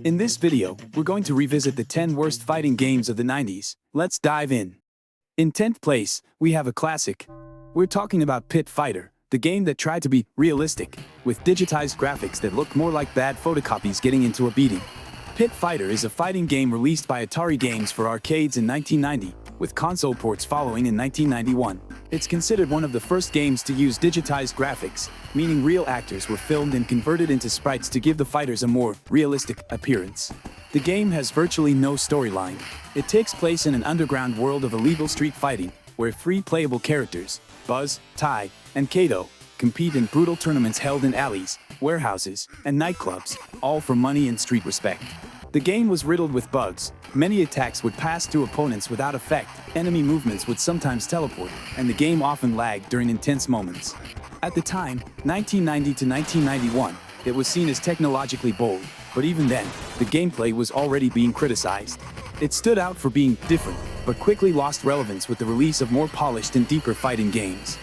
In this video, we're going to revisit the 10 worst fighting games of the 90s. Let's dive in. In 10th place, we have a classic. We're talking about Pit Fighter, the game that tried to be realistic, with digitized graphics that looked more like bad photocopies getting into a beating. Pit Fighter is a fighting game released by Atari Games for arcades in 1990, with console ports following in 1991. It's considered one of the first games to use digitized graphics, meaning real actors were filmed and converted into sprites to give the fighters a more realistic appearance. The game has virtually no storyline. It takes place in an underground world of illegal street fighting, where three playable characters, Buzz, Ty, and Kato, compete in brutal tournaments held in alleys, warehouses, and nightclubs, all for money and street respect. The game was riddled with bugs. Many attacks would pass through opponents without effect, enemy movements would sometimes teleport, and the game often lagged during intense moments. At the time, 1990 to 1991, it was seen as technologically bold, but even then, the gameplay was already being criticized. It stood out for being different, but quickly lost relevance with the release of more polished and deeper fighting games.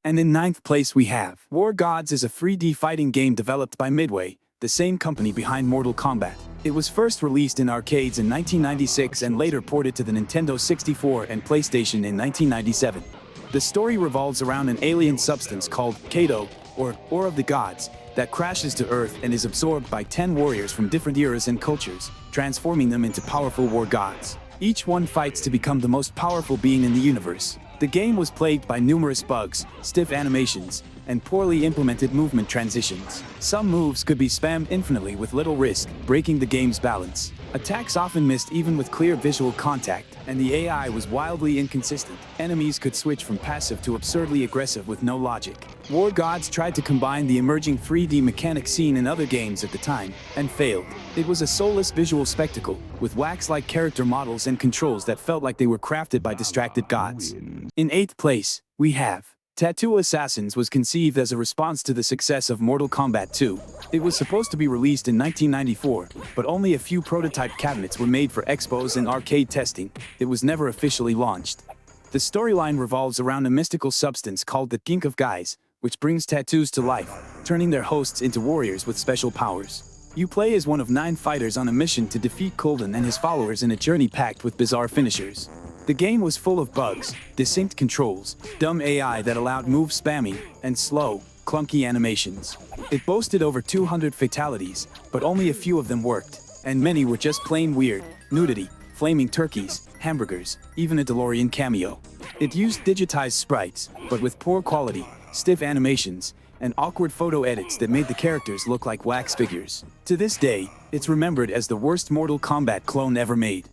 And in 9th place we have War Gods is a 3D fighting game developed by Midway, the same company behind Mortal Kombat. It was first released in arcades in 1996 and later ported to the Nintendo 64 and PlayStation in 1997. The story revolves around an alien substance called Kato, or Ore of the Gods, that crashes to Earth and is absorbed by 10 warriors from different eras and cultures, transforming them into powerful war gods. Each one fights to become the most powerful being in the universe. The game was plagued by numerous bugs, stiff animations, and poorly implemented movement transitions. Some moves could be spammed infinitely with little risk, breaking the game's balance. Attacks often missed even with clear visual contact, and the AI was wildly inconsistent. Enemies could switch from passive to absurdly aggressive with no logic. War Gods tried to combine the emerging 3D mechanic seen in other games at the time, and failed. It was a soulless visual spectacle, with wax-like character models and controls that felt like they were crafted by distracted gods. In 8th place, we have Tattoo Assassins was conceived as a response to the success of Mortal Kombat 2. It was supposed to be released in 1994, but only a few prototype cabinets were made for expos and arcade testing. It was never officially launched. The storyline revolves around a mystical substance called the Gink of Guys, which brings tattoos to life, turning their hosts into warriors with special powers. You play as one of 9 fighters on a mission to defeat Kulden and his followers in a journey packed with bizarre finishers. The game was full of bugs, distinct controls, dumb AI that allowed move spamming, and slow, clunky animations. It boasted over 200 fatalities, but only a few of them worked, and many were just plain weird: nudity, flaming turkeys, hamburgers, even a DeLorean cameo. It used digitized sprites, but with poor quality, stiff animations, and awkward photo edits that made the characters look like wax figures. To this day, it's remembered as the worst Mortal Kombat clone ever made.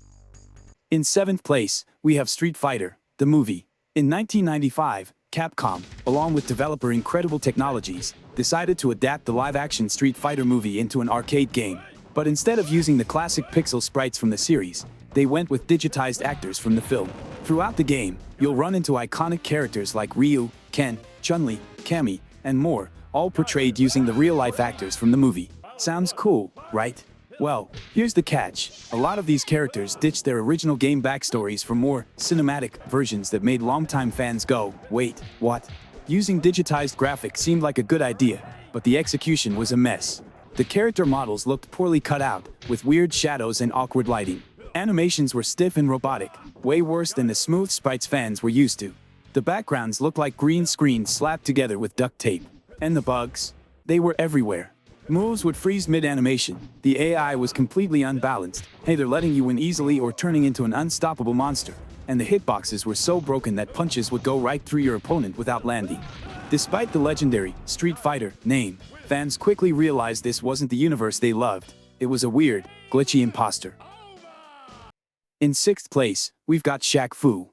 In 7th place, we have Street Fighter, the movie. In 1995, Capcom, along with developer Incredible Technologies, decided to adapt the live-action Street Fighter movie into an arcade game. But instead of using the classic pixel sprites from the series, they went with digitized actors from the film. Throughout the game, you'll run into iconic characters like Ryu, Ken, Chun-Li, Cammy, and more, all portrayed using the real-life actors from the movie. Sounds cool, right? Well, here's the catch. A lot of these characters ditched their original game backstories for more cinematic versions that made longtime fans go, "Wait, what?" Using digitized graphics seemed like a good idea, but the execution was a mess. The character models looked poorly cut out, with weird shadows and awkward lighting. Animations were stiff and robotic, way worse than the smooth sprites fans were used to. The backgrounds looked like green screens slapped together with duct tape. And the bugs? They were everywhere. Moves would freeze mid-animation, the AI was completely unbalanced, either letting you win easily or turning into an unstoppable monster, and the hitboxes were so broken that punches would go right through your opponent without landing. Despite the legendary Street Fighter name, fans quickly realized this wasn't the universe they loved. It was a weird, glitchy imposter. In 6th place, we've got Shaq Fu.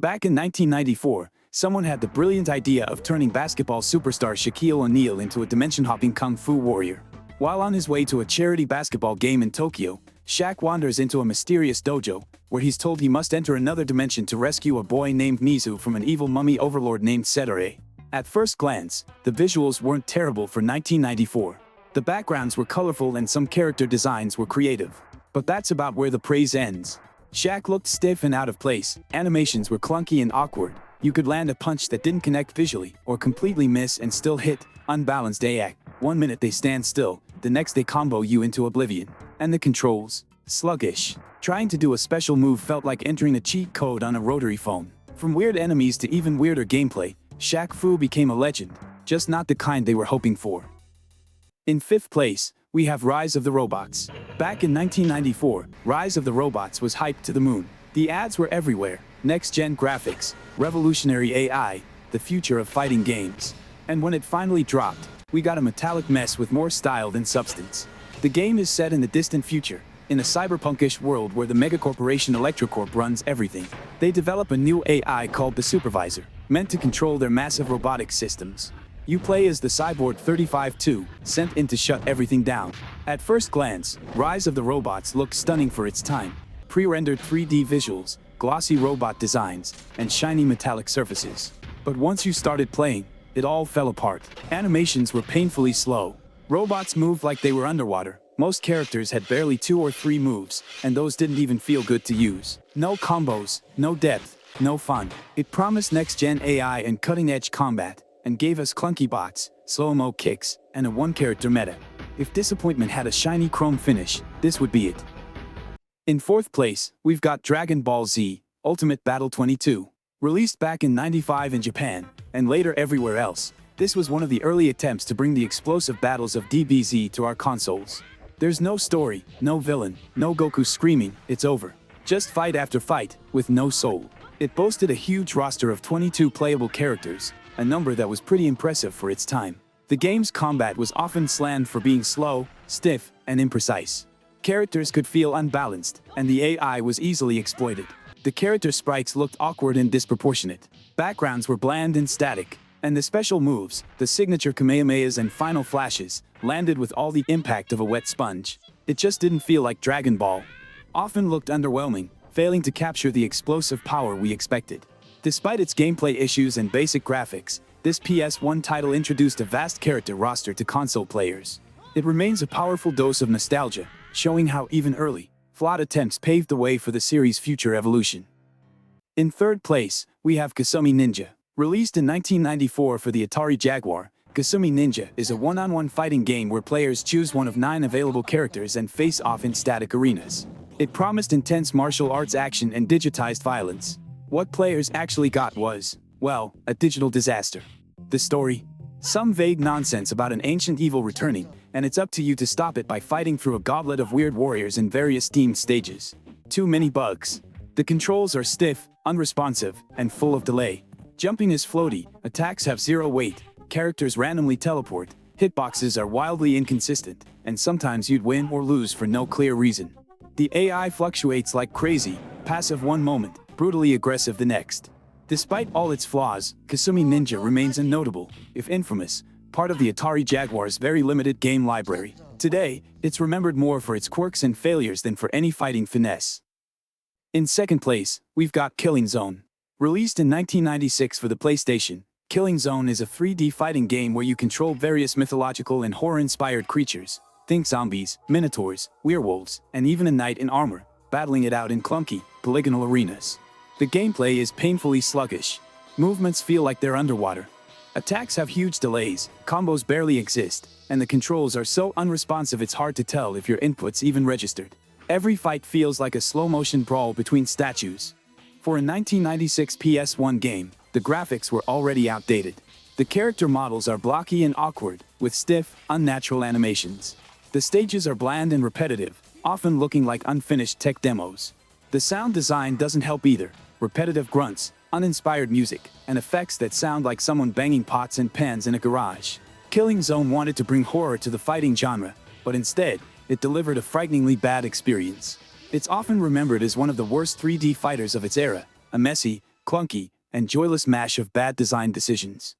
Back in 1994, someone had the brilliant idea of turning basketball superstar Shaquille O'Neal into a dimension-hopping kung fu warrior. While on his way to a charity basketball game in Tokyo, Shaq wanders into a mysterious dojo, where he's told he must enter another dimension to rescue a boy named Mizu from an evil mummy overlord named Sedore. At first glance, the visuals weren't terrible for 1994. The backgrounds were colorful and some character designs were creative. But that's about where the praise ends. Shaq looked stiff and out of place, animations were clunky and awkward. You could land a punch that didn't connect visually, or completely miss and still hit, unbalanced AI. One minute they stand still, the next they combo you into oblivion. And the controls? Sluggish. Trying to do a special move felt like entering a cheat code on a rotary phone. From weird enemies to even weirder gameplay, Shaq Fu became a legend, just not the kind they were hoping for. In fifth place, we have Rise of the Robots. Back in 1994, Rise of the Robots was hyped to the moon. The ads were everywhere. Next-gen graphics, revolutionary AI, the future of fighting games. And when it finally dropped, we got a metallic mess with more style than substance. The game is set in the distant future, in a cyberpunkish world where the megacorporation Electrocorp runs everything. They develop a new AI called the Supervisor, meant to control their massive robotic systems. You play as the cyborg 35-2, sent in to shut everything down. At first glance, Rise of the Robots looked stunning for its time. Pre-rendered 3D visuals, glossy robot designs, and shiny metallic surfaces. But once you started playing, it all fell apart. Animations were painfully slow. Robots moved like they were underwater. Most characters had barely 2 or 3 moves, and those didn't even feel good to use. No combos, no depth, no fun. It promised next-gen AI and cutting-edge combat, and gave us clunky bots, slow-mo kicks, and a one-character meta. If disappointment had a shiny chrome finish, this would be it. In fourth place, we've got Dragon Ball Z, Ultimate Battle 22. Released back in '95 in Japan, and later everywhere else, this was one of the early attempts to bring the explosive battles of DBZ to our consoles. There's no story, no villain, no Goku screaming, it's over. Just fight after fight, with no soul. It boasted a huge roster of 22 playable characters, a number that was pretty impressive for its time. The game's combat was often slammed for being slow, stiff, and imprecise. Characters could feel unbalanced, and the AI was easily exploited. The character sprites looked awkward and disproportionate. Backgrounds were bland and static, and the special moves, the signature Kamehamehas and final flashes, landed with all the impact of a wet sponge. It just didn't feel like Dragon Ball. Often looked underwhelming, failing to capture the explosive power we expected. Despite its gameplay issues and basic graphics, this PS1 title introduced a vast character roster to console players. It remains a powerful dose of nostalgia, showing how even early, flawed attempts paved the way for the series' future evolution. In third place, we have Kasumi Ninja. Released in 1994 for the Atari Jaguar, Kasumi Ninja is a one-on-one fighting game where players choose one of 9 available characters and face off in static arenas. It promised intense martial arts action and digitized violence. What players actually got was, well, a digital disaster. The story? Some vague nonsense about an ancient evil returning, and it's up to you to stop it by fighting through a goblet of weird warriors in various themed stages. Too many bugs. The controls are stiff, unresponsive, and full of delay. Jumping is floaty, attacks have 0 weight, characters randomly teleport, hitboxes are wildly inconsistent, and sometimes you'd win or lose for no clear reason. The AI fluctuates like crazy, passive one moment, brutally aggressive the next. Despite all its flaws, Kasumi Ninja remains a notable, if infamous, part of the Atari Jaguar's very limited game library. Today, it's remembered more for its quirks and failures than for any fighting finesse. In second place, we've got Killing Zone. Released in 1996 for the PlayStation, Killing Zone is a 3D fighting game where you control various mythological and horror-inspired creatures. Think zombies, minotaurs, werewolves, and even a knight in armor, battling it out in clunky, polygonal arenas. The gameplay is painfully sluggish. Movements feel like they're underwater. Attacks have huge delays, combos barely exist, and the controls are so unresponsive it's hard to tell if your input's even registered. Every fight feels like a slow-motion brawl between statues. For a 1996 PS1 game, the graphics were already outdated. The character models are blocky and awkward, with stiff, unnatural animations. The stages are bland and repetitive, often looking like unfinished tech demos. The sound design doesn't help either. Repetitive grunts, uninspired music, and effects that sound like someone banging pots and pans in a garage. Killing Zone wanted to bring horror to the fighting genre, but instead, it delivered a frighteningly bad experience. It's often remembered as one of the worst 3D fighters of its era, a messy, clunky, and joyless mash of bad design decisions.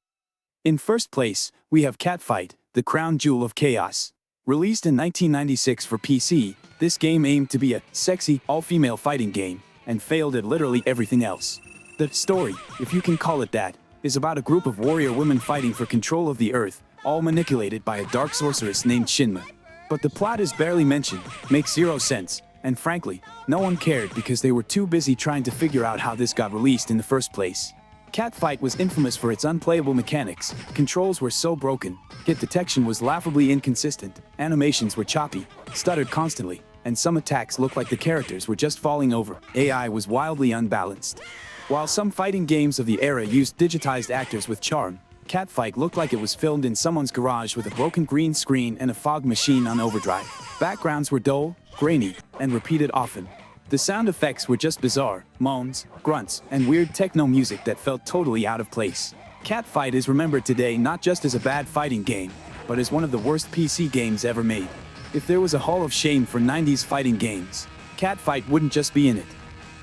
In first place, we have Catfight, the crown jewel of chaos. Released in 1996 for PC, this game aimed to be a sexy, all-female fighting game, and failed at literally everything else. The story, if you can call it that, is about a group of warrior women fighting for control of the earth, all manipulated by a dark sorceress named Shinma. But the plot is barely mentioned, makes 0 sense, and frankly, no one cared because they were too busy trying to figure out how this got released in the first place. Catfight was infamous for its unplayable mechanics. Controls were so broken, hit detection was laughably inconsistent, animations were choppy, stuttered constantly, and some attacks looked like the characters were just falling over. AI was wildly unbalanced. While some fighting games of the era used digitized actors with charm, Catfight looked like it was filmed in someone's garage with a broken green screen and a fog machine on overdrive. Backgrounds were dull, grainy, and repeated often. The sound effects were just bizarre, moans, grunts, and weird techno music that felt totally out of place. Catfight is remembered today not just as a bad fighting game, but as one of the worst PC games ever made. If there was a hall of shame for 90s fighting games, Catfight wouldn't just be in it.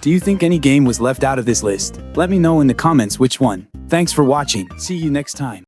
Do you think any game was left out of this list? Let me know in the comments which one. Thanks for watching. See you next time.